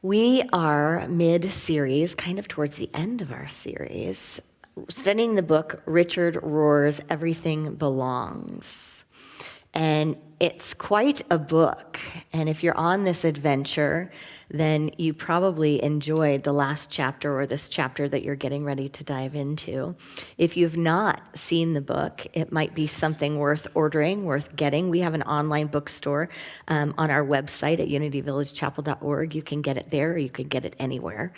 We are mid-series, kind of towards the end of our series, studying the book Richard Rohr's Everything Belongs. And it's quite a book. And if you're on this adventure, then you probably enjoyed the last chapter or this chapter that you're getting ready to dive into. If you've not seen the book, it might be something worth ordering, worth getting. We have an online bookstore on our website at unityvillagechapel.org. You can get it there or you can get it anywhere.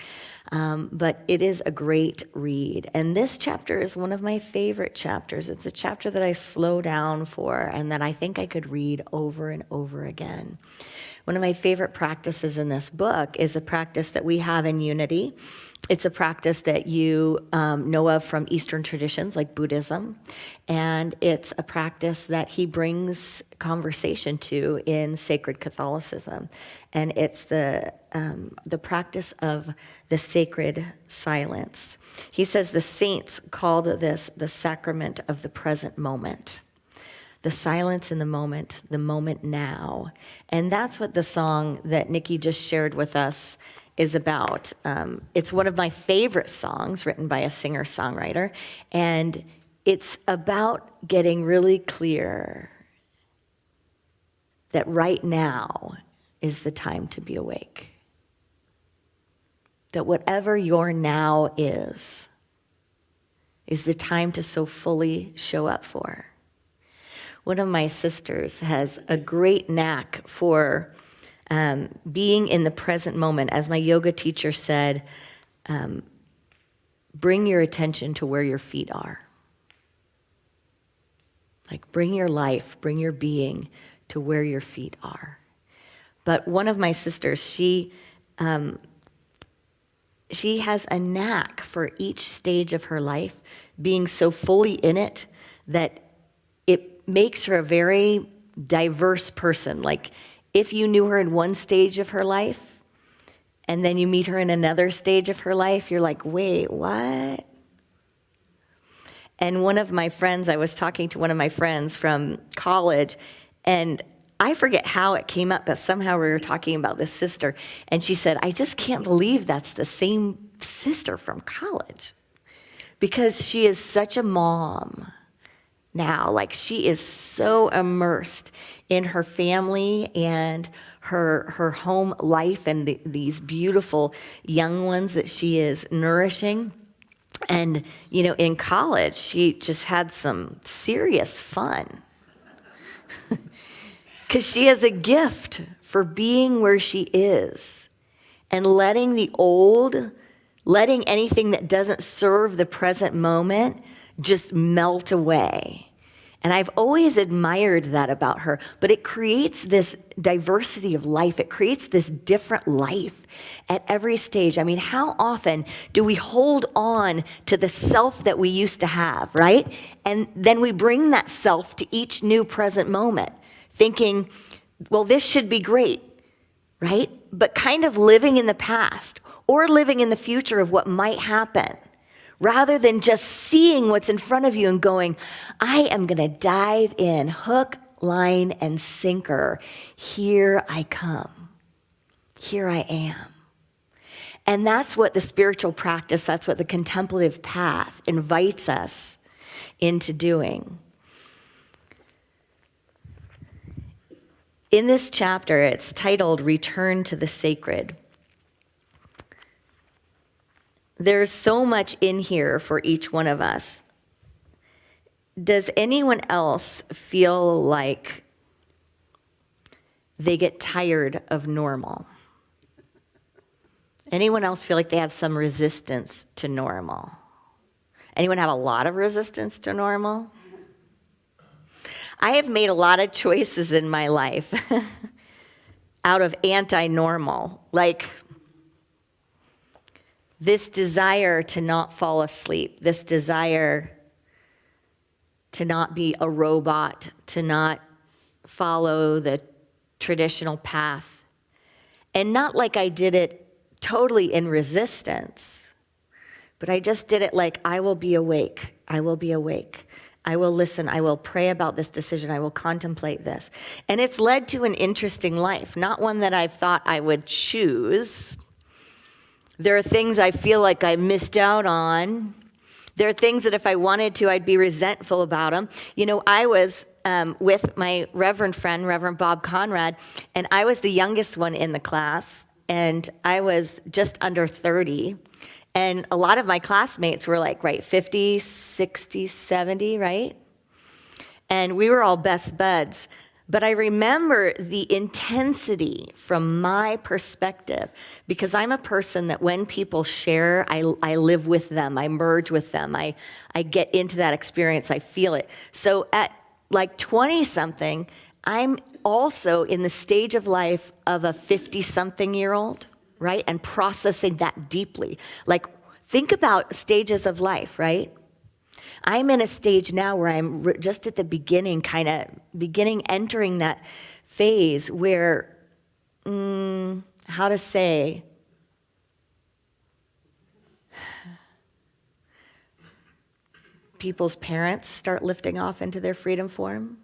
But it is a great read. And this chapter is one of my favorite chapters. It's a chapter that I slow down for and that I think I could read over and over again. One of my favorite practices in this book is a practice that we have in Unity. It's a practice that you know of from Eastern traditions like Buddhism, and it's a practice that he brings conversation to in sacred Catholicism, and it's the practice of the sacred silence. He says the saints called this the sacrament of the present moment. The silence in the moment now. And that's what the song that Nikki just shared with us is about. It's one of my favorite songs written by a singer-songwriter, and it's about getting really clear that right now is the time to be awake. That whatever your now is the time to so fully show up for. One of my sisters has a great knack for being in the present moment. As my yoga teacher said, bring your attention to where your feet are. Like bring your life, bring your being to where your feet are. But one of my sisters, she has a knack for each stage of her life being so fully in it that it makes her a very diverse person. Like if you knew her in one stage of her life and then you meet her in another stage of her life, you're like, wait, what? And one of my friends, I was talking to one of my friends from college, and I forget how it came up, but somehow we were talking about this sister, and she said, I just can't believe that's the same sister from college because she is such a mom now. Like she is so immersed in her family and her home life and these beautiful young ones that she is nourishing. And, in college, she just had some serious fun because she has a gift for being where she is and letting anything that doesn't serve the present moment just melt away. And I've always admired that about her, but it creates this diversity of life. It creates this different life at every stage. I mean, how often do we hold on to the self that we used to have, right? And then we bring that self to each new present moment, thinking, well, this should be great, right? But kind of living in the past or living in the future of what might happen, rather than just seeing what's in front of you and going, I am going to dive in, hook, line, and sinker. Here I come. Here I am. And that's what the spiritual practice, that's what the contemplative path invites us into doing. In this chapter, it's titled Return to the Sacred. There's so much in here for each one of us. Does anyone else feel like they get tired of normal? Anyone else feel like they have some resistance to normal? Anyone have a lot of resistance to normal? I have made a lot of choices in my life out of anti-normal, like this desire to not fall asleep, this desire to not be a robot, to not follow the traditional path. And not like I did it totally in resistance, but I just did it like, I will be awake, I will be awake. I will listen, I will pray about this decision, I will contemplate this. And it's led to an interesting life, not one that I thought I would choose, There are things I feel like I missed out on. There are things that if I wanted to, I'd be resentful about them. You know, I was with my Reverend friend, Reverend Bob Conrad, and I was the youngest one in the class, and I was just under 30. And a lot of my classmates were like, right, 50, 60, 70, right? And we were all best buds. But I remember the intensity from my perspective, because I'm a person that when people share, I live with them, I merge with them, I get into that experience, I feel it. So at like 20-something, I'm also in the stage of life of a 50-something-year-old, right? And processing that deeply. Like, think about stages of life, right? I'm in a stage now where I'm just at the beginning, entering that phase where, how to say, people's parents start lifting off into their freedom form.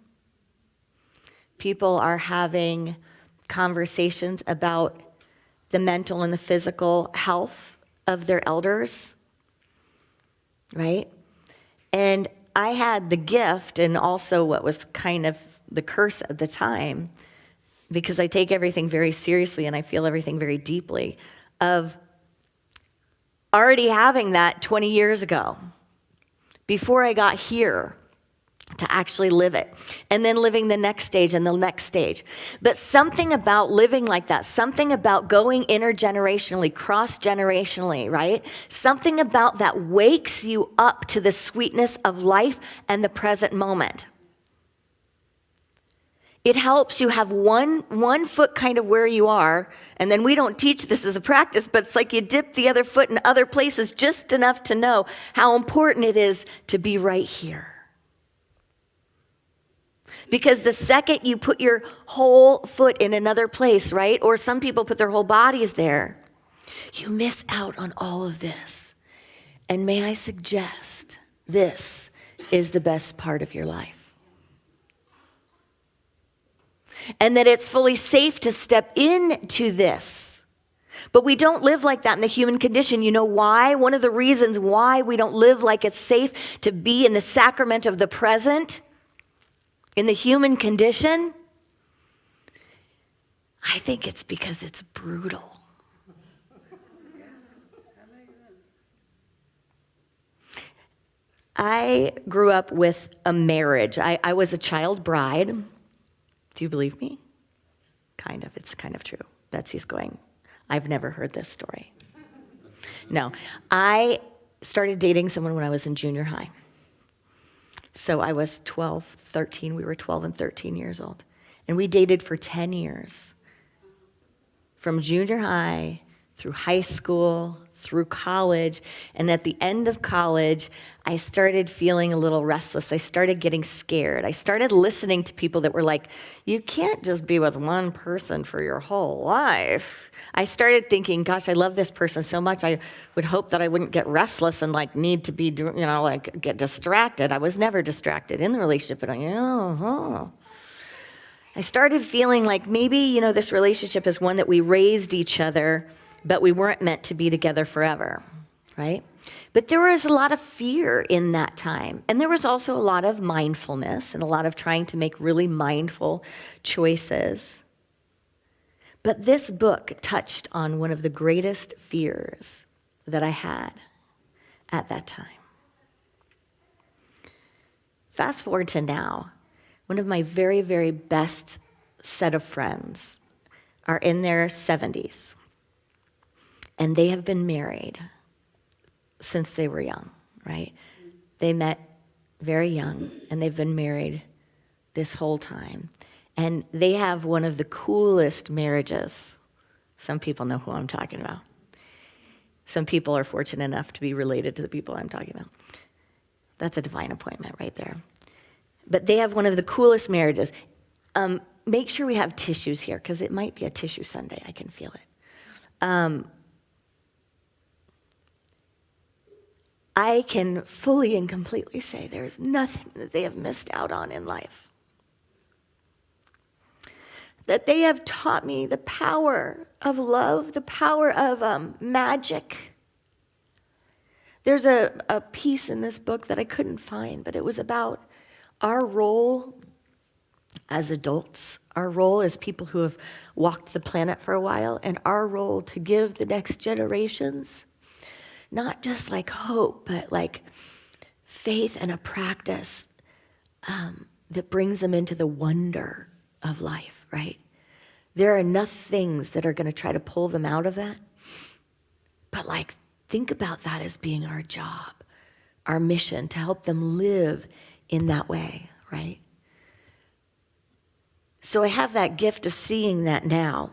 People are having conversations about the mental and the physical health of their elders, right? And I had the gift, and also what was kind of the curse at the time, because I take everything very seriously and I feel everything very deeply, of already having that 20 years ago, before I got here, to actually live it, and then living the next stage and the next stage. But something about living like that, something about going intergenerationally, cross-generationally, right? Something about that wakes you up to the sweetness of life and the present moment. It helps you have one foot kind of where you are, and then we don't teach this as a practice, but it's like you dip the other foot in other places just enough to know how important it is to be right here. Because the second you put your whole foot in another place, right? Or some people put their whole bodies there, you miss out on all of this. And may I suggest, this is the best part of your life. And that it's fully safe to step into this. But we don't live like that in the human condition. You know why? One of the reasons why we don't live like it's safe to be in the sacrament of the present, in the human condition, I think it's because it's brutal. I grew up with a marriage. I was a child bride. Do you believe me? Kind of. It's kind of true. Betsy's going, I've never heard this story. No. I started dating someone when I was in junior high. So I was 12, 13. We were 12 and 13 years old. And we dated for 10 years. From junior high through high school, through college. And at the end of college, I started feeling a little restless. I started getting scared. I started listening to people that were like, you can't just be with one person for your whole life. I started thinking, gosh, I love this person so much. I would hope that I wouldn't get restless and like need to be, get distracted. I was never distracted in the relationship. But I started feeling like maybe, this relationship is one that we raised each other, but we weren't meant to be together forever, right? But there was a lot of fear in that time. And there was also a lot of mindfulness and a lot of trying to make really mindful choices. But this book touched on one of the greatest fears that I had at that time. Fast forward to now, one of my very, very best set of friends are in their 70s. And they have been married since they were young, right? They met very young, and they've been married this whole time. And they have one of the coolest marriages. Some people know who I'm talking about. Some people are fortunate enough to be related to the people I'm talking about. That's a divine appointment right there. But they have one of the coolest marriages. Make sure we have tissues here, because it might be a tissue Sunday. I can feel it. I can fully and completely say there's nothing that they have missed out on in life. that they have taught me the power of love, the power of magic. There's a piece in this book that I couldn't find, but it was about our role as adults, our role as people who have walked the planet for a while, and our role to give the next generations not just like hope, but like faith and a practice that brings them into the wonder of life, right? There are enough things that are going to try to pull them out of that. But like, think about that as being our job, our mission, to help them live in that way, right? So I have that gift of seeing that now.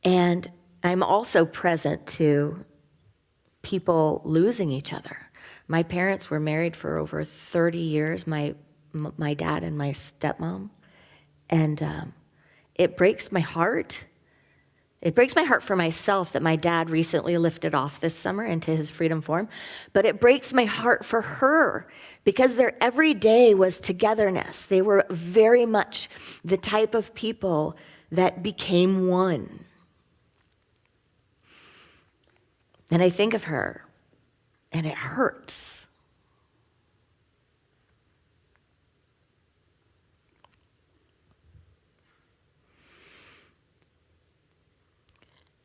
And I'm also present to people losing each other. My parents were married for over 30 years, my dad and my stepmom. And it breaks my heart. It breaks my heart for myself that my dad recently lifted off this summer into his freedom form. But it breaks my heart for her because their every day was togetherness. They were very much the type of people that became one. And I think of her, and it hurts.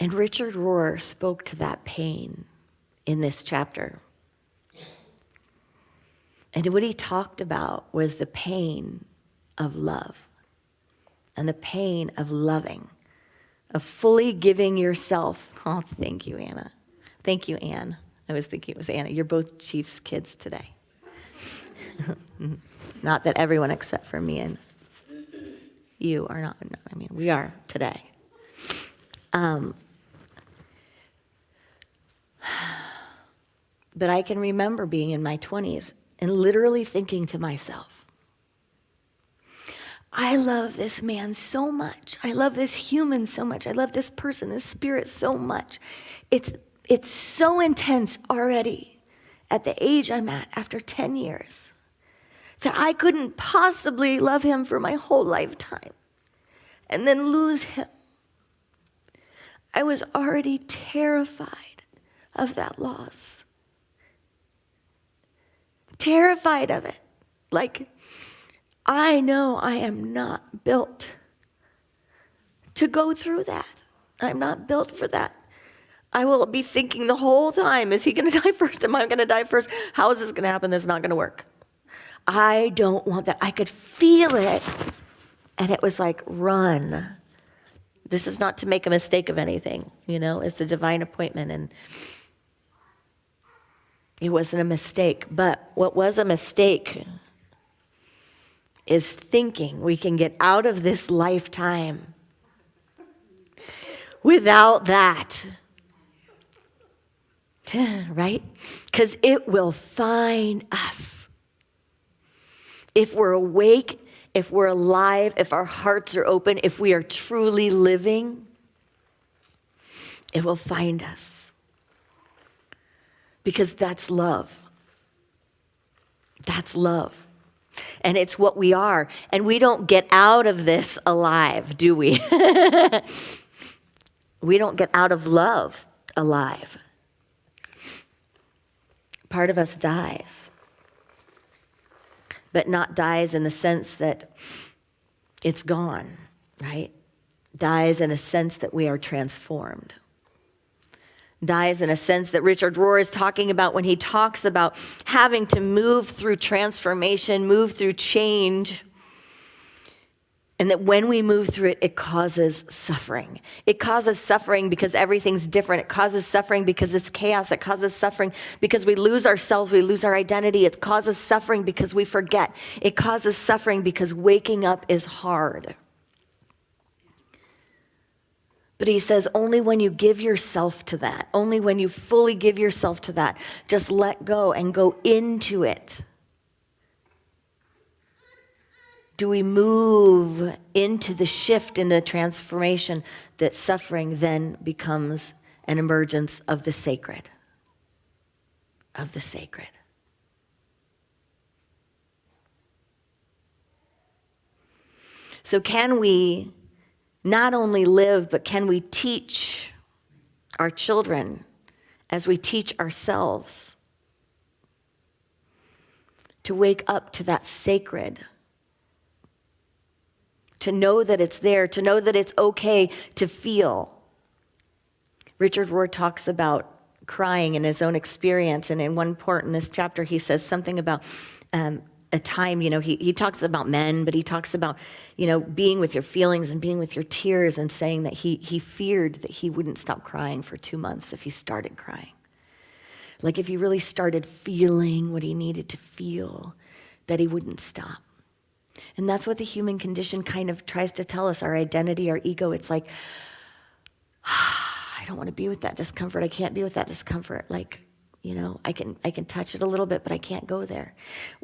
And Richard Rohr spoke to that pain in this chapter. And what he talked about was the pain of love and the pain of loving, of fully giving yourself. Oh, thank you, Anna. Thank you, Anne. I was thinking it was Anna. You're both Chief's kids today. Not that everyone except for me and you are not. No, I mean, we are today. But I can remember being in my 20s and literally thinking to myself, I love this man so much. I love this human so much. I love this person, this spirit so much. It's so intense already at the age I'm at after 10 years that I couldn't possibly love him for my whole lifetime and then lose him. I was already terrified of that loss. Terrified of it. Like, I know I am not built to go through that. I'm not built for that. I will be thinking the whole time, is he going to die first? Am I going to die first? How is this going to happen? This is not going to work. I don't want that. I could feel it. And it was like, run. This is not to make a mistake of anything. You know, it's a divine appointment. And it wasn't a mistake. But what was a mistake is thinking we can get out of this lifetime without that. Right? Because it will find us. If we're awake, if we're alive, if our hearts are open, if we are truly living, it will find us. Because that's love. That's love. And it's what we are. And we don't get out of this alive, do we? We don't get out of love alive. Part of us dies, but not dies in the sense that it's gone, right? Dies in a sense that we are transformed. Dies in a sense that Richard Rohr is talking about when he talks about having to move through transformation, move through change. And that when we move through it, it causes suffering. It causes suffering because everything's different. It causes suffering because it's chaos. It causes suffering because we lose ourselves, we lose our identity. It causes suffering because we forget. It causes suffering because waking up is hard. But he says only when you give yourself to that, only when you fully give yourself to that, just let go and go into it. Do we move into the shift, in the transformation that suffering then becomes an emergence of the sacred? Of the sacred. So can we not only live, but can we teach our children as we teach ourselves to wake up to that sacred, to know that it's there, to know that it's okay to feel. Richard Rohr talks about crying in his own experience, and in one part in this chapter, he says something about a time, he talks about men, but he talks about, being with your feelings and being with your tears, and saying that he feared that he wouldn't stop crying for 2 months if he started crying. Like if he really started feeling what he needed to feel, that he wouldn't stop. And that's what the human condition kind of tries to tell us, our identity, our ego. It's like, I don't want to be with that discomfort. I can't be with that discomfort. Like, I can touch it a little bit, but I can't go there.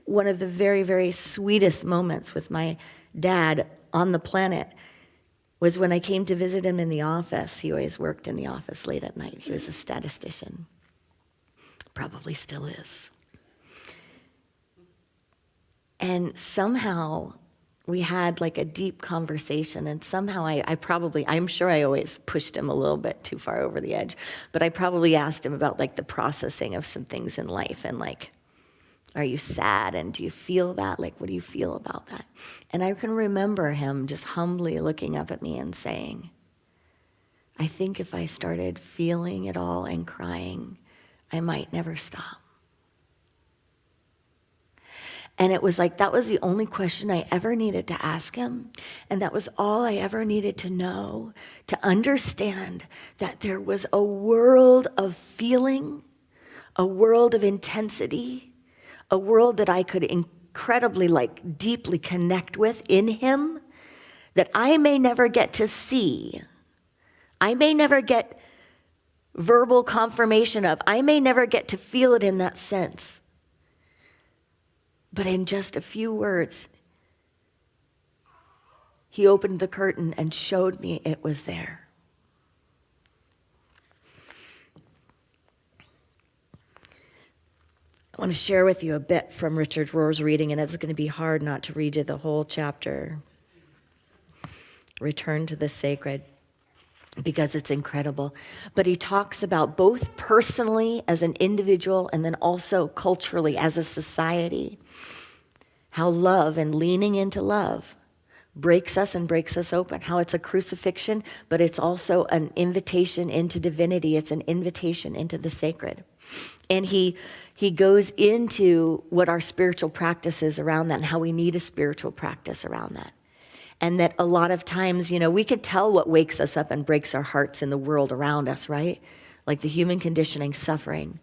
One of the very, very sweetest moments with my dad on the planet was when I came to visit him in the office. He always worked in the office late at night. He was a statistician. Probably still is. And somehow we had like a deep conversation, and somehow I'm sure I always pushed him a little bit too far over the edge, but I probably asked him about like the processing of some things in life, and like, are you sad, and do you feel that? Like, what do you feel about that? And I can remember him just humbly looking up at me and saying, I think if I started feeling it all and crying, I might never stop. And it was like, that was the only question I ever needed to ask him. And that was all I ever needed to know, to understand that there was a world of feeling, a world of intensity, a world that I could incredibly, like, deeply connect with in him, that I may never get to see. I may never get verbal confirmation of. I may never get to feel it in that sense. But in just a few words, he opened the curtain and showed me it was there. I want to share with you a bit from Richard Rohr's reading, and it's going to be hard not to read you the whole chapter. Return to the sacred, because it's incredible. But he talks about both personally as an individual and then also culturally as a society, how love and leaning into love breaks us and breaks us open, how it's a crucifixion, but it's also an invitation into divinity. It's an invitation into the sacred. And he goes into what our spiritual practice is around that and how we need a spiritual practice around that. And that a lot of times, we can tell what wakes us up and breaks our hearts in the world around us, right? Like the human conditioning, suffering,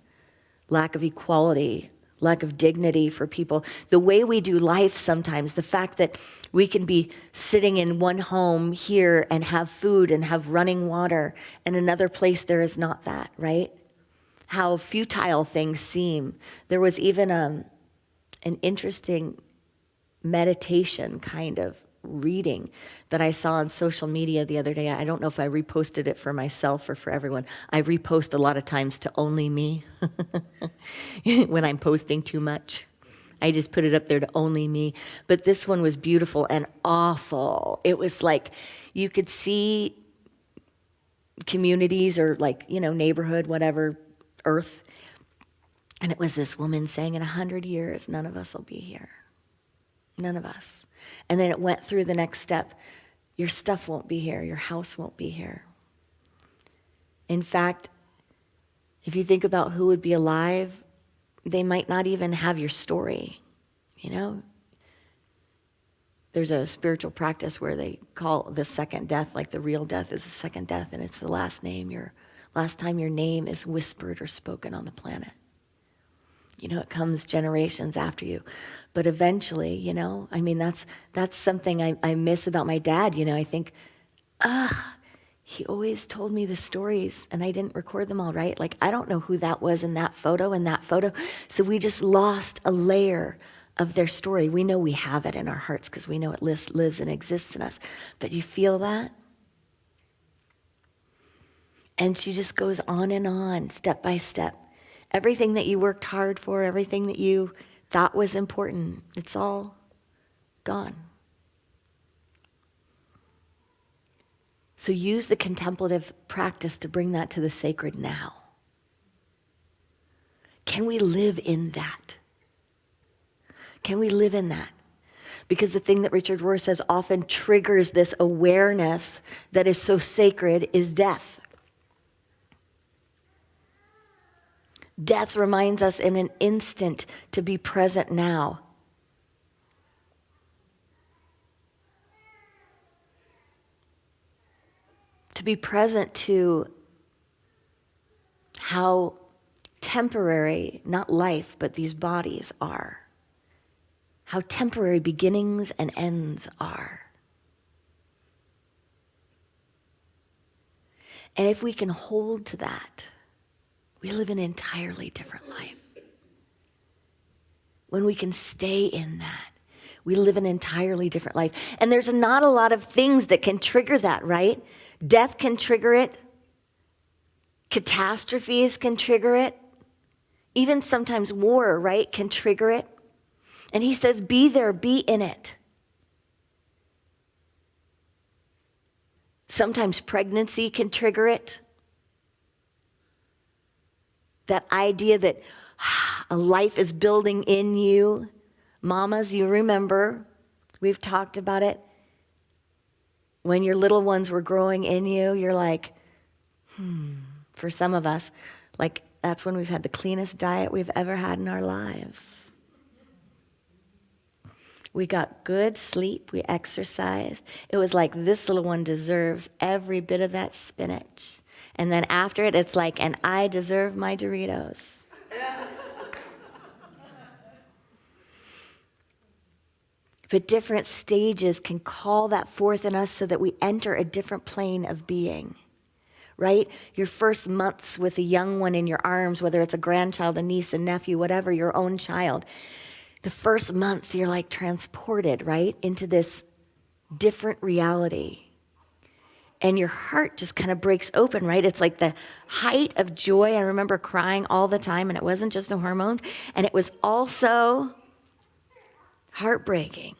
lack of equality, lack of dignity for people. The way we do life sometimes, the fact that we can be sitting in one home here and have food and have running water, and another place there is not that, right? How futile things seem. There was even an interesting meditation kind of reading that I saw on social media the other day. I don't know if I reposted it for myself or for everyone. I repost a lot of times to only me when I'm posting too much. I just put it up there to only me. But this one was beautiful and awful. It was like you could see communities or like, neighborhood, whatever, earth. And it was this woman saying, in 100 years, none of us will be here. None of us. And then it went through the next step. Your stuff won't be here. Your house won't be here. In fact, if you think about who would be alive, they might not even have your story, There's a spiritual practice where they call the second death, like the real death is the second death, and it's the last time your name is whispered or spoken on the planet. It comes generations after you. But eventually, that's something I miss about my dad. I think, he always told me the stories and I didn't record them all right. Like, I don't know who that was in that photo. So we just lost a layer of their story. We know we have it in our hearts because we know it lives and exists in us. But you feel that? And she just goes on, step by step. Everything that you worked hard for, everything that you thought was important, it's all gone. So use the contemplative practice to bring that to the sacred now. Can we live in that? Can we live in that? Because the thing that Richard Rohr says often triggers this awareness that is so sacred is death. Death reminds us in an instant to be present now. To be present to how temporary, not life, but these bodies are. How temporary beginnings and ends are. And if we can hold to that, we live an entirely different life. When we can stay in that, we live an entirely different life. And there's not a lot of things that can trigger that, right? Death can trigger it. Catastrophes can trigger it. Even sometimes war, right, can trigger it. And he says, be there, be in it. Sometimes pregnancy can trigger it. That idea that a life is building in you. Mamas, you remember, we've talked about it. When your little ones were growing in you, you're like, for some of us, like that's when we've had the cleanest diet we've ever had in our lives. We got good sleep, we exercised. It was like this little one deserves every bit of that spinach. And then after it, it's like, and I deserve my Doritos. But different stages can call that forth in us so that we enter a different plane of being, right? Your first months with a young one in your arms, whether it's a grandchild, a niece, a nephew, whatever, your own child. The first month, you're like transported, right, into this different reality. And your heart just kind of breaks open, right? It's like the height of joy. I remember crying all the time, and it wasn't just the hormones. And it was also heartbreaking.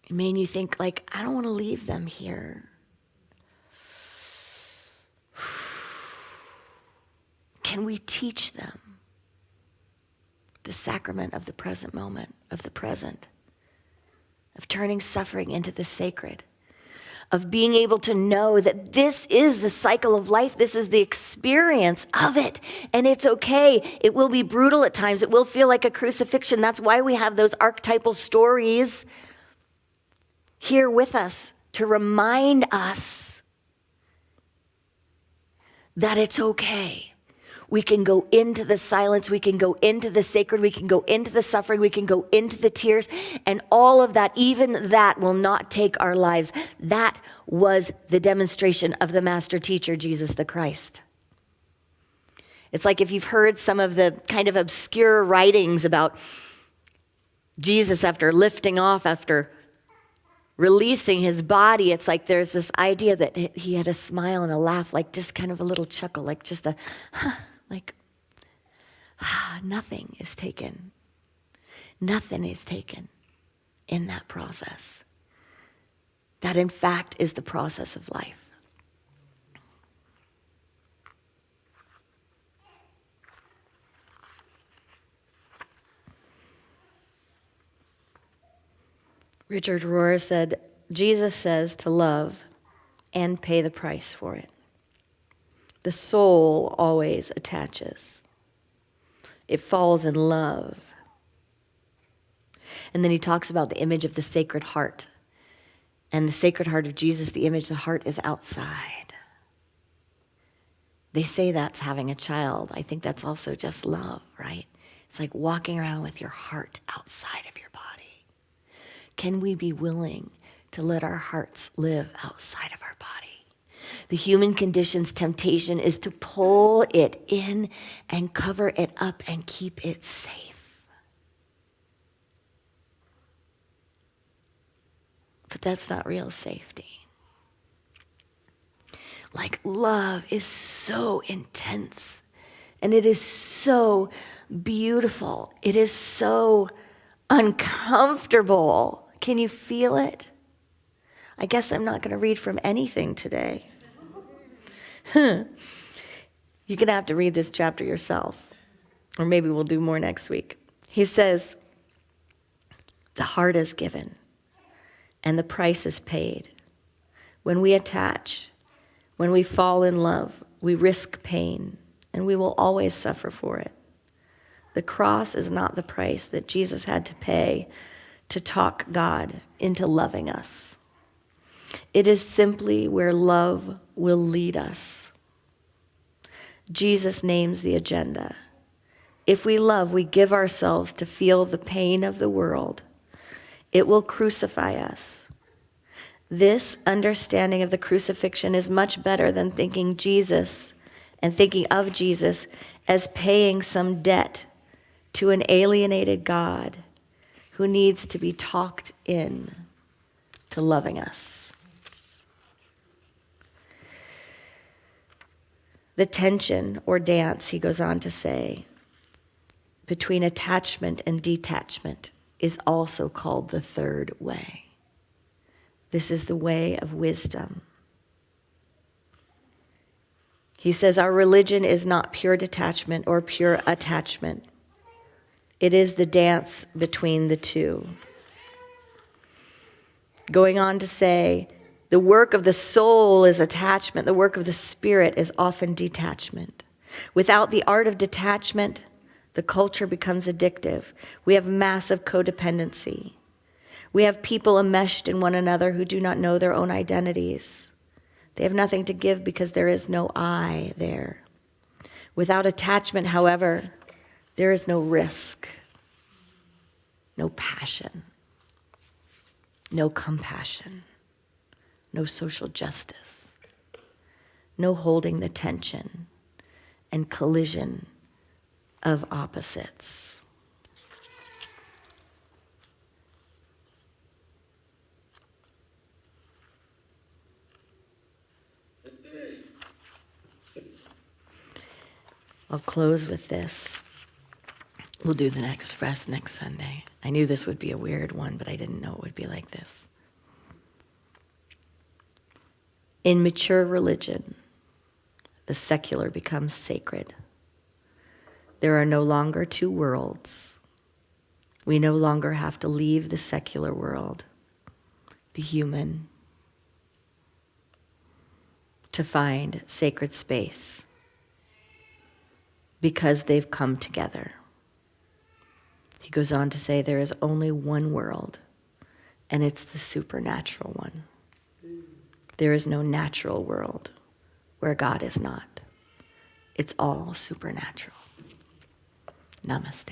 It made you think, like, I don't want to leave them here. Can we teach them the sacrament of the present moment, of the present, of turning suffering into the sacred, of being able to know that this is the cycle of life, this is the experience of it, and it's okay. It will be brutal at times. It will feel like a crucifixion. That's why we have those archetypal stories here with us to remind us that it's okay. We can go into the silence, we can go into the sacred, we can go into the suffering, we can go into the tears, and all of that, even that will not take our lives. That was the demonstration of the master teacher, Jesus the Christ. It's like if you've heard some of the kind of obscure writings about Jesus after lifting off, after releasing his body, it's like there's this idea that he had a smile and a laugh, like just kind of a little chuckle, like just a, like, nothing is taken. Nothing is taken in that process. That, in fact, is the process of life. Richard Rohr said, Jesus says to love and pay the price for it. The soul always attaches. It falls in love. And then he talks about the image of the Sacred Heart. And the Sacred Heart of Jesus, the image, the heart is outside. They say that's having a child. I think that's also just love, right? It's like walking around with your heart outside of your body. Can we be willing to let our hearts live outside of our body? The human condition's temptation is to pull it in and cover it up and keep it safe. But that's not real safety. Like, love is so intense, and it is so beautiful. It is so uncomfortable. Can you feel it? I guess I'm not going to read from anything today. You're going to have to read this chapter yourself, or maybe we'll do more next week. He says, the heart is given, and the price is paid. When we attach, when we fall in love, we risk pain, and we will always suffer for it. The cross is not the price that Jesus had to pay to talk God into loving us. It is simply where love will lead us. Jesus names the agenda. If we love, we give ourselves to feel the pain of the world. It will crucify us. This understanding of the crucifixion is much better than thinking of Jesus as paying some debt to an alienated God who needs to be talked in to loving us. The tension or dance, he goes on to say, between attachment and detachment is also called the third way. This is the way of wisdom. He says our religion is not pure detachment or pure attachment. It is the dance between the two. Going on to say, the work of the soul is attachment. The work of the spirit is often detachment. Without the art of detachment, the culture becomes addictive. We have massive codependency. We have people enmeshed in one another who do not know their own identities. They have nothing to give because there is no I there. Without attachment, however, there is no risk, no passion, no compassion, no social justice, no holding the tension and collision of opposites. I'll close with this. We'll do the rest next Sunday. I knew this would be a weird one, but I didn't know it would be like this. In mature religion, the secular becomes sacred. There are no longer two worlds. We no longer have to leave the secular world, the human, to find sacred space because they've come together. He goes on to say there is only one world, and it's the supernatural one. There is no natural world where God is not. It's all supernatural. Namaste.